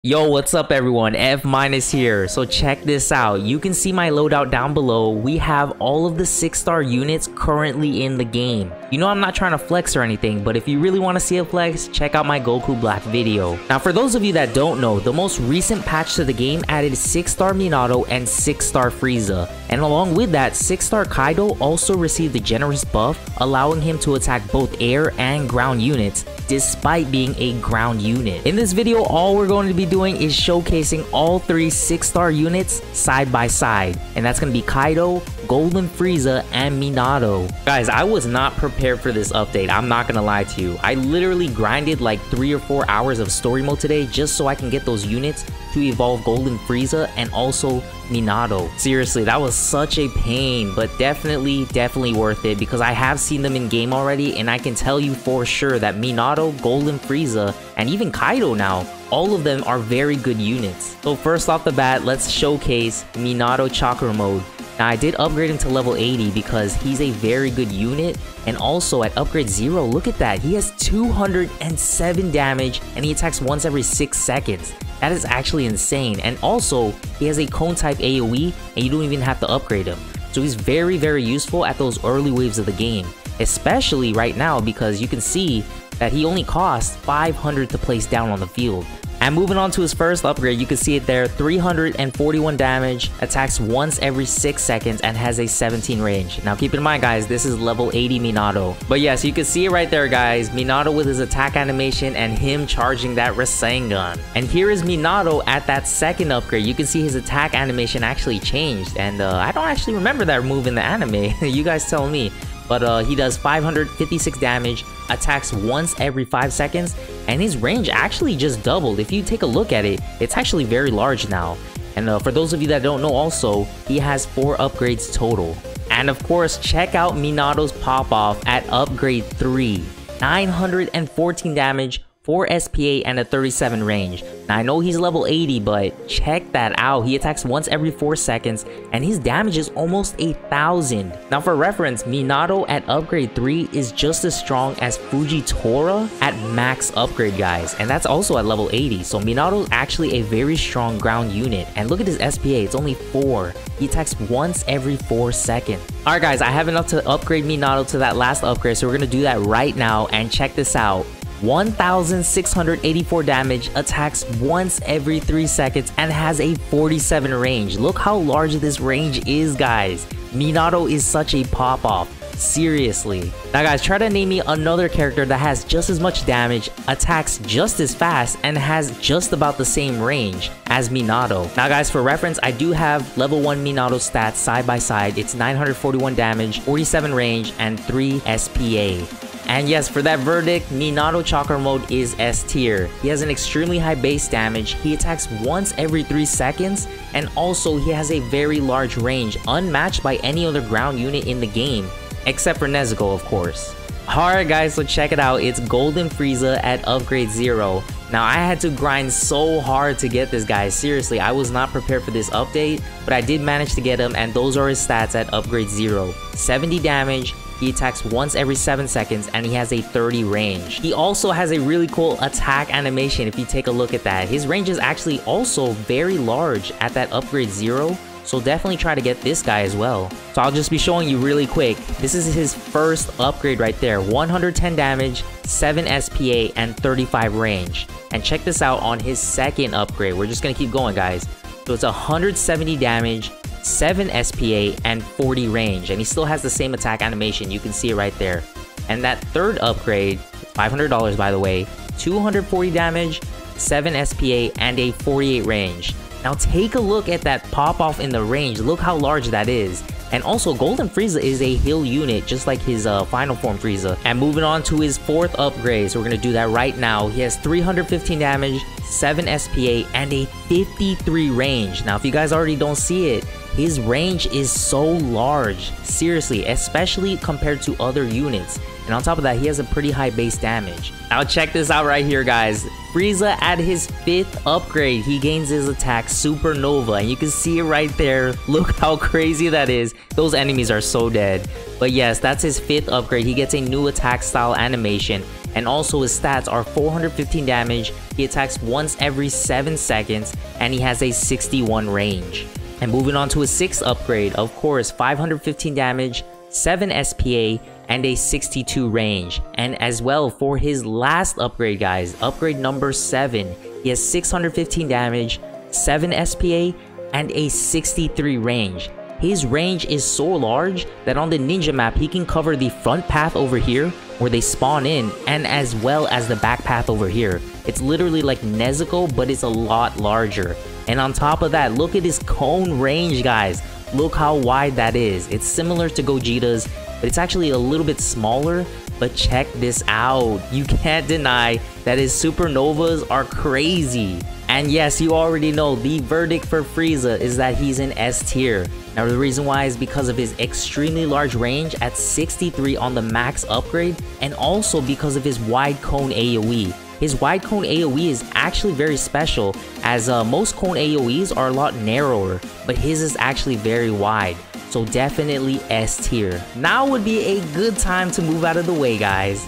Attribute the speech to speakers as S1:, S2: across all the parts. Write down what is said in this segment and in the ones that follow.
S1: Yo, what's up everyone? F- here. So check this out. You can see my loadout down below. We have all of the 6-star units currently in the game. You know I'm not trying to flex or anything, but if you really want to see a flex, check out my Goku Black video. Now for those of you that don't know, the most recent patch to the game added 6-star Minato and 6-star Frieza. And along with that, 6-star Kaido also received a generous buff, allowing him to attack both air and ground units, despite being a ground unit. In this video, all we're going to be doing is showcasing all 3 6-star units side by side, and that's going to be Kaido, Golden Frieza, and Minato. Guys, I was not prepared for this update, I'm not gonna lie to you. I literally grinded like 3 or 4 hours of story mode today just so I can get those units to evolve Golden Frieza and also Minato. Seriously, that was such a pain, but definitely worth it because I have seen them in game already, and I can tell you for sure that Minato, Golden Frieza, and even Kaido now, all of them are very good units. So first off the bat, let's showcase Minato Chakra Mode. Now I did upgrade him to level 80 because he's a very good unit, and also at upgrade 0, look at that, he has 207 damage and he attacks once every 6 seconds. That is actually insane, and also he has a cone type AoE and you don't even have to upgrade him. So he's very useful at those early waves of the game, especially right now because you can see that he only costs 500 to place down on the field. And moving on to his first upgrade, you can see it there, 341 damage, attacks once every 6 seconds, and has a 17 range. Now keep in mind guys, this is level 80 Minato. But yes, you can see it right there guys, Minato with his attack animation and him charging that Rasengan. And here is Minato at that second upgrade. You can see his attack animation actually changed, and I don't actually remember that move in the anime. You guys tell me. But he does 556 damage, attacks once every 5 seconds, and his range actually just doubled. If you take a look at it, it's actually very large now. And for those of you that don't know also, he has 4 upgrades total. And of course, check out Minato's pop-off at upgrade 3. 914 damage, 4 SPA, and a 37 range. Now I know he's level 80, but check that out. He attacks once every 4 seconds, and his damage is almost 1,000. Now for reference, Minato at upgrade 3 is just as strong as Fujitora at max upgrade guys, and that's also at level 80. So Minato is actually a very strong ground unit, and look at his SPA, it's only 4. He attacks once every 4 seconds. Alright guys, I have enough to upgrade Minato to that last upgrade, so we're gonna do that right now, and check this out. 1,684 damage, attacks once every 3 seconds, and has a 47 range. Look how large this range is guys. Minato is such a pop-off. Seriously. Now guys, try to name me another character that has just as much damage, attacks just as fast, and has just about the same range as Minato. Now guys, for reference, I do have level 1 Minato stats side by side. It's 941 damage, 47 range, and 3 SPA. And yes, for that verdict, Minato Chakra Mode is S tier. He has an extremely high base damage, he attacks once every 3 seconds, and also he has a very large range, unmatched by any other ground unit in the game, except for Nezuko of course. Alright guys, so check it out, it's Golden Frieza at upgrade 0. Now I had to grind so hard to get this guy, seriously, I was not prepared for this update, but I did manage to get him, and those are his stats at upgrade 0. 70 damage, he attacks once every 7 seconds, and he has a 30 range. He also has a really cool attack animation if you take a look at that. His range is actually also very large at that upgrade 0, so definitely try to get this guy as well. So I'll just be showing you really quick. This is his first upgrade right there. 110 damage, 7 SPA, and 35 range. And check this out on his second upgrade. We're just gonna keep going guys. So it's 170 damage, 7 SPA, and 40 range, and he still has the same attack animation. You can see it right there. And that third upgrade, $500 by the way, 240 damage, 7 SPA, and a 48 range. Now take a look at that pop off in the range. Look how large that is. And also Golden Frieza is a heal unit just like his final form Frieza. And moving on to his fourth upgrade, so we're gonna do that right now. He has 315 damage, 7 SPA, and a 53 range. Now if you guys already don't see it, his range is so large, seriously, especially compared to other units. And on top of that, he has a pretty high base damage. Now check this out right here guys. Frieza at his 5th upgrade, he gains his attack Supernova, and you can see it right there. Look how crazy that is. Those enemies are so dead. But yes, that's his 5th upgrade. He gets a new attack style animation, and also his stats are 415 damage, he attacks once every 7 seconds, and he has a 61 range. And moving on to his 6th upgrade, of course, 515 damage, 7 SPA, and a 62 range. And as well for his last upgrade, guys, upgrade number 7, he has 615 damage, 7 SPA, and a 63 range. His range is so large that on the ninja map, he can cover the front path over here where they spawn in, and as well as the back path over here. It's literally like Nezuko, but it's a lot larger. And on top of that, look at his cone range, guys. Look how wide that is. It's similar to Gogeta's, but it's actually a little bit smaller. But check this out. You can't deny that his supernovas are crazy. And yes, you already know the verdict for Frieza is that he's in S tier. Now the reason why is because of his extremely large range at 63 on the max upgrade, and also because of his wide cone AoE. His wide cone AoE is actually very special, as most cone AoEs are a lot narrower, but his is actually very wide. So definitely S tier. Now would be a good time to move out of the way, guys.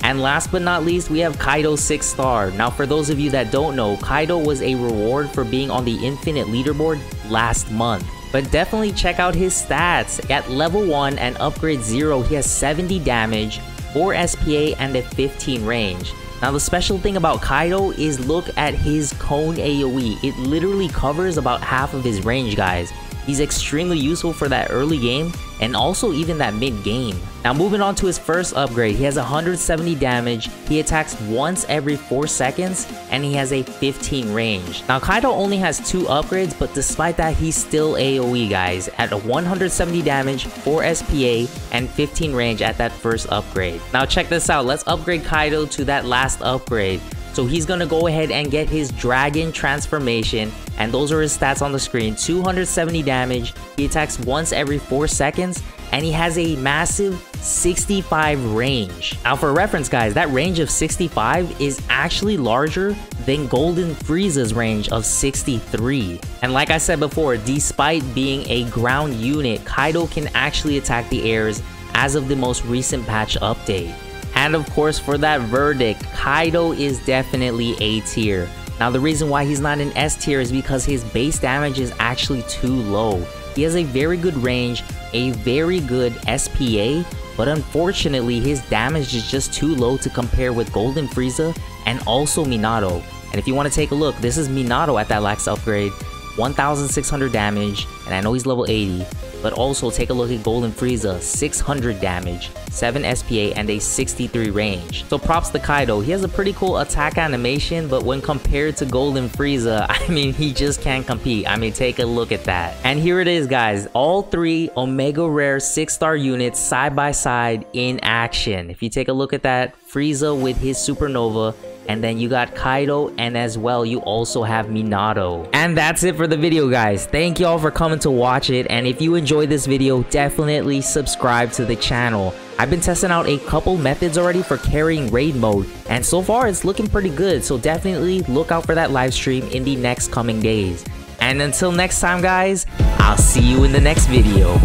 S1: And last but not least, we have Kaido 6 star. Now for those of you that don't know, Kaido was a reward for being on the Infinite leaderboard last month. But definitely check out his stats. At level 1 and upgrade 0, he has 70 damage, 4 SPA, and a 15 range. Now the special thing about Kaido is look at his cone AoE. It literally covers about half of his range, guys. He's extremely useful for that early game and also even that mid game. Now moving on to his first upgrade, he has 170 damage, he attacks once every 4 seconds, and he has a 15 range. Now Kaido only has 2 upgrades, but despite that, he's still AoE, guys, at 170 damage, 4 SPA, and 15 range at that first upgrade. Now check this out, let's upgrade Kaido to that last upgrade. So he's gonna go ahead and get his Dragon transformation, and those are his stats on the screen. 270 damage, he attacks once every 4 seconds, and he has a massive 65 range. Now for reference, guys, that range of 65 is actually larger than Golden Frieza's range of 63. And like I said before, despite being a ground unit, Kaido can actually attack the airs as of the most recent patch update. And of course, for that verdict, Kaido is definitely A tier. Now the reason why he's not in S tier is because his base damage is actually too low. He has a very good range, a very good SPA, but unfortunately his damage is just too low to compare with Golden Frieza and also Minato. And if you want to take a look, this is Minato at that last upgrade, 1600 damage, and I know he's level 80. But also take a look at Golden Frieza, 600 damage, 7 SPA, and a 63 range. So props to Kaido. He has a pretty cool attack animation, but when compared to Golden Frieza, I mean, he just can't compete. I mean, take a look at that. And here it is, guys. All 3 Omega Rare 6-star units side by side in action. If you take a look at that, Frieza with his Supernova, and then you got Kaido, and as well you also have Minato. And that's it for the video, guys. Thank y'all for coming to watch it, and if you enjoyed this video, definitely subscribe to the channel. I've been testing out a couple methods already for carrying raid mode, and so far it's looking pretty good, so definitely look out for that live stream in the next coming days. And until next time, guys, I'll see you in the next video.